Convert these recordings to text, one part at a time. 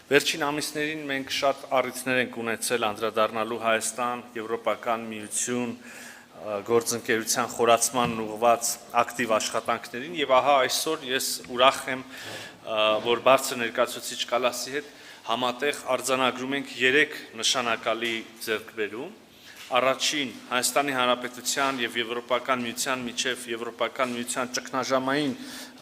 Վերջին ամիսներին մենք շատ առիթներ ենք ունեցել անդրադառնալու Հայաստան, Եվրոպական միություն, գործընկերության խորացման ուղղված ակտիվ աշխատանքներին եւ ահա այսօր ես ուրախ եմ, որ բարձր ներկայացուցիչ Կալասի հետ համատեղ արձանագրում ենք 3 նշանակալի ձեռքբերում։ Առաջին Հայաստանի Հանրապետության եւ Եվրոպական միության միջև Եվրոպական միության ճգնաժամային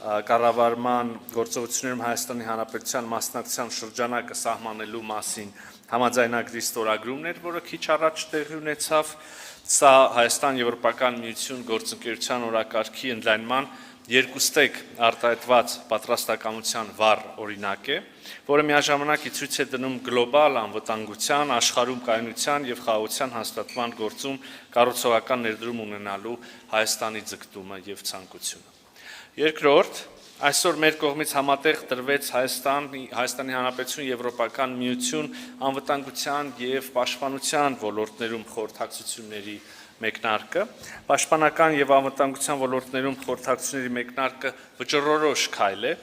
կառավարման գործողություններում Հայաստանի Հանրապետության մասնակցության շրջանակը սահմանելու մասին համաձայնագրի ստորագրումն էր, որը քիչ առաջ տեղի ունեցավ։ Սա Հայաստան-Եվրոպական միություն գործընկերության օրակարգի ընդլայնման երկուստեք արտահայտված պատրաստակամության վառ օրինակ է, որը միաժամանակ ցույց է դնում գլոբալ անվտանգության, աշխարհում կայունության եւ խաղաղության հաստատման գործում կառուցողական ներդրում ունենալու Հայաստանի ձգտումը եւ ցանկությունը։ Երկրորդ, այսօր մեր կողմից համատեղ տրվեց Հայաստանի Հանրապետություն Եվրոպական միություն անվտանգության եւ պաշտպանության ոլորտներում խորհրդակցությունների մեկնարկը, պաշտպանական եւ անվտանգության ոլորտներում խորհրդակցությունների մեկնարկը վճռորոշ քայլ է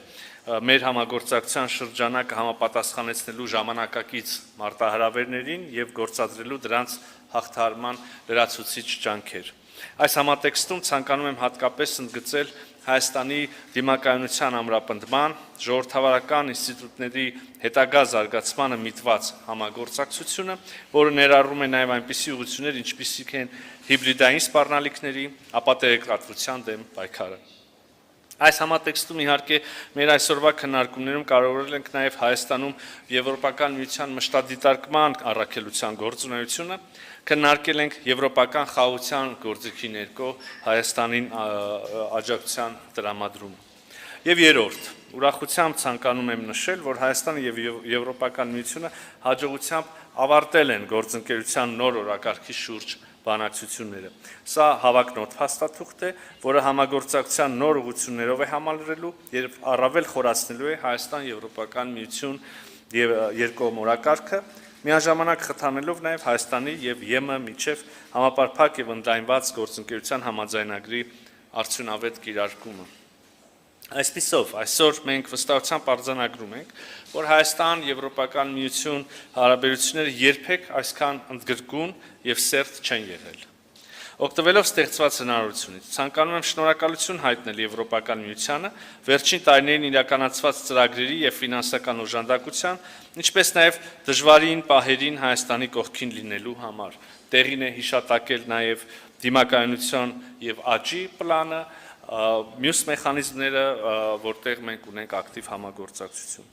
մեր համագործակցության շրջանակը համապատասխանեցնելու ժամանակակից մարտահրավերներին եւ գործադրելու դրանց հաղթահարման լրացուցիչ ջանքեր։ Այս համատեքստում ցանկանում եմ հատկապես ընդգծել Հայաստանի դիմակայունության ամրապնդման, ժողովրդավարական ինստիտուտների հետագա զարգացմանը միտված համագործակցությունը, որը ներառում է նաև այնպիսի ուղղություններ, ինչպիսիք են հիբրիդային սպառնալիքների, ապատեղեկատվության դեմ պայքարը։ Այս համատեքստում իհարկե մեր այսօրվա քննարկումներում կարևորել ենք նաև Հայաստանում Եվրոպական միության մշտադիտարկման առաքելության գործունեությունը, քննարկել ենք եվրոպական խաղաղության գործիքի ներքո Հայաստանին աջակցության տրամադրումը։ Եվ երրորդ, ուրախությամբ ցանկանում եմ նշել, որ Հայաստանը եւ Եվրոպական միությունը հաջողությամբ ավարտել են գործընկերության նոր օրակարգի շուրջ բանակցությունները։ Սա հավակնոտ փաստաթուղթ է, որը համագործակցության նոր ուղղություններով է համալրելու եւ առավել խորացնելու է Հայաստան-Եվրոպական միություն եւ երկկողմ օրակարգը, միաժամանակ խթանելով նաեւ Հայաստանի եւ ԵՄ միջև համապարփակ եւ ընդլայնված գործընկերության համաձայնագրի արդյունավետ կիրարկումը։ Այսպիսով, այսօր մենք վստահությամբ արձանագրում ենք, որ Հայաստան-Եվրոպական միություն հարաբերությունները երբեք այսքան ընդգրկուն եւ սերտ չեն եղել։ Օգտվելով ստեղծված հնարավորությունից, ցանկանում եմ շնորհակալություն հայտնել Եվրոպական միությանը վերջին տարիներին իրականացված ծրագրերի եւ ֆինանսական օժանդակության, ինչպես նաեւ դժվարին պահերին Հայաստանի կողքին լինելու համար։ Տեղին է հիշատակել նաեւ դիմակայունության եւ աճի պլանը, մյուս մեխանիզմները, որտեղ մենք ունենք ակտիվ համագործակցություն։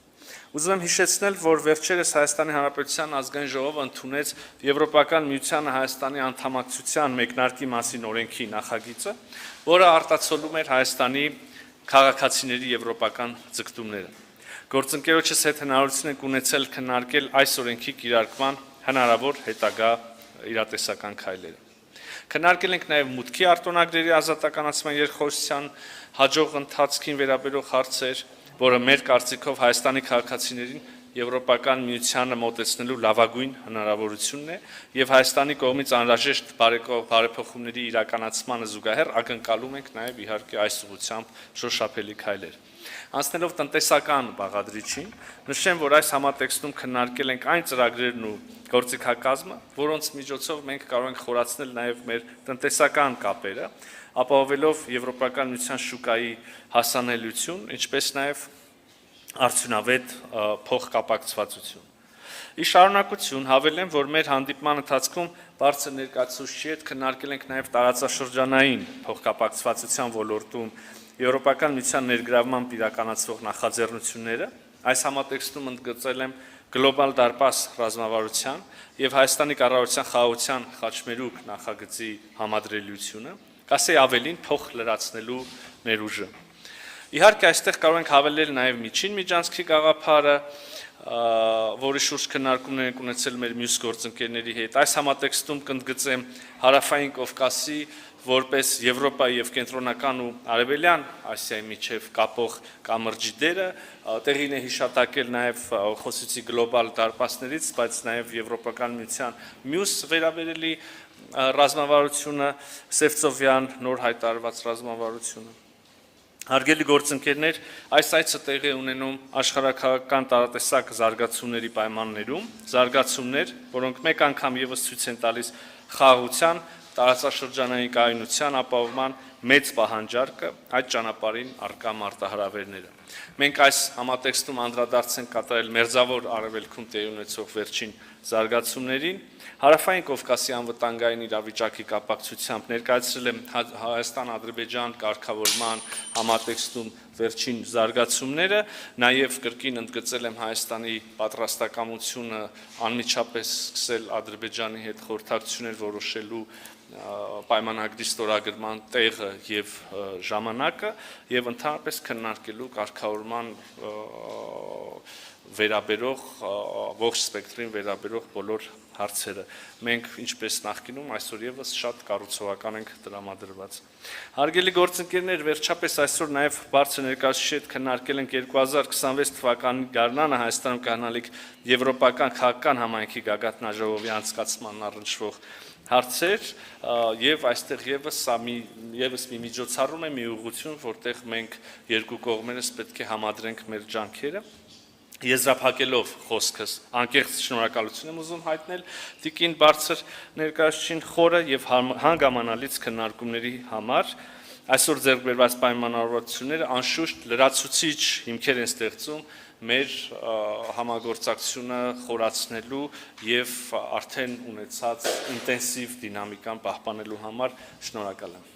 Ուզում եմ հիշեցնել, որ վերջերս Հայաստանի Հանրապետության ազգային ժողովը ընդունեց Եվրոպական միությանը Հայաստանի անդամակցության մեկնարկի մասին օրենքի նախագիծը, որը արտացոլում էր Հայաստանի քաղաքացիների եվրոպական ձգտումները։ Գործընկերոջս հետ հնարավորություն ենք ունեցել քննարկել այս օրենքի կիրարկման հնարավոր հետագա իրատեսական քայլերը։ Քննարկել ենք նաև մուտքի արտոնագրերի ազատականացման երկխոսության հաջող ընթացքին վերաբերող հարցեր, որը մեր կարծիքով Հայաստանի քաղաքացիներին Եվրոպական միությանը մոտեցնելու լավագույն հնարավորությունն է եւ Հայաստանի կողմից անհրաժեշտ բարեփոխումների իրականացմանը զուգահեռ ակնկալում ենք նաեւ իհարկե այս ուղղությամբ շոշափելի քայլեր։ Անցնելով տնտեսական բաղադրիչին, նշեմ, որ այս համատեքստում քննարկել ենք այն ծրագրերն ու գործիքակազմը, որոնց միջոցով մենք կարող ենք խորացնել նաև մեր տնտեսական կապերը, ապահովելով Եվրոպական միության շուկայի հասանելիություն, ինչպես նաև արդյունավետ փոխկապակցվածություն։ Ի շարունակություն հավելեմ, որ մեր հանդիպման ընթացքում բարձր ներկայացուցիչի հետ քննարկել ենք նաև տարածաշրջանային փոխկապակցվածության ոլորտում Եվրոպական միության ներգրավմամբ իրականացվող նախաձեռնությունները, այս համատեքստում ընդգծել եմ գլոբալ դարպաս ռազմավարության եւ Հայաստանի կառավարության խաղաղության խաչմերուկ նախագծի համադրելիությունը, կասեի ավելին փոխ լրացնելու ներուժը։ Իհարկե այստեղ կարող ենք հավելել նաեւ միջին միջանցքի գաղափարը, որի շուրջ քննարկումներ ենք ունեցել մեր մյուս գործընկերների հետ։ Այս համատեքստում կընդգծեմ Հարավային Կովկասի որպես Եվրոպայի եւ կենտրոնական ու արևելյան Ասիայի միջև կապող կամրջի դերը, տեղին է հիշատակել նաեւ խոսեցի գլոբալ դարպասներից, բայց նաեւ Եվրոպական միության մյուս վերաբերելի ռազմավարությունը, Սևծովյան նոր հայտարարված ռազմավարությունը։ Հարգելի գործընկերներ, այս այցը տեղի ունենում աշխարհաքաղաքական տարատեսակ զարգացումների պայմաններում, զարգացումներ, որոնք մեկ անգամ եւս ցույց են տալիս խաղաղության, տարածաշրջանային կայունության ապահովման մեծ պահանջարկը, այդ ճանապարհին առկա մարտահրավերները։ Մենք այս համատեքստում անդրադարձ ենք կատարել մերձավոր արևելքում տեղի ունեցող վերջին զարգացումներին, Հարավային Կովկասի անվտանգային իրավիճակի կապակցությամբ ներկայացրել եմ Հայաստան-Ադրբեջան կարգավորման համատեքստում վերջին զարգացումները, նաև կրկին ընդգծել եմ Հայաստանի պատրաստակամությունը անմիջապես սկսել Ադրբեջանի հետ խորհրդակցություններ որոշելու պայմանագրի ստորագրման տեղը եւ ժամանակը եւ ընդհանրապես քննարկելու կարգավորման վերաբերող ողջ սպեկտրին վերաբերող բոլոր հարցերը։ Մենք ինչպես նախկինում այսօր եւս շատ կառուցողական ենք տրամադրված։ Հարգելի գործընկերներ, վերջապես այսօր նաև բարձր ներկայացուցիչի հետ քննարկել ենք 2026 թվականի գարնանը Հայաստանում կայանալիք եվրոպական քաղաքական համայնքի գագաթնաժողովի անցկացման առնչվող հարցեր եւ այստեղ եւս մի միջոցառում է, մի ուղղություն, որտեղ մենք երկու կողմերս պետք է համադրենք մեր ջանքերը։ Եզրափակելով խոսքս անկեղծ շնորհակալություն եմ ուզում հայտնել տիկին բարձր ներկայացուցիչին խորը եւ հանգամանալից քննարկումների համար։ Այսօր ձեռք բերված պայմանավորվածությունները անշուշտ լրացուցիչ հիմքեր են ստեղծում մեր համագործակցությունը խորացնելու եւ արդեն ունեցած ինտենսիվ դինամիկան պահպանելու համար։ Շնորհակալ եմ։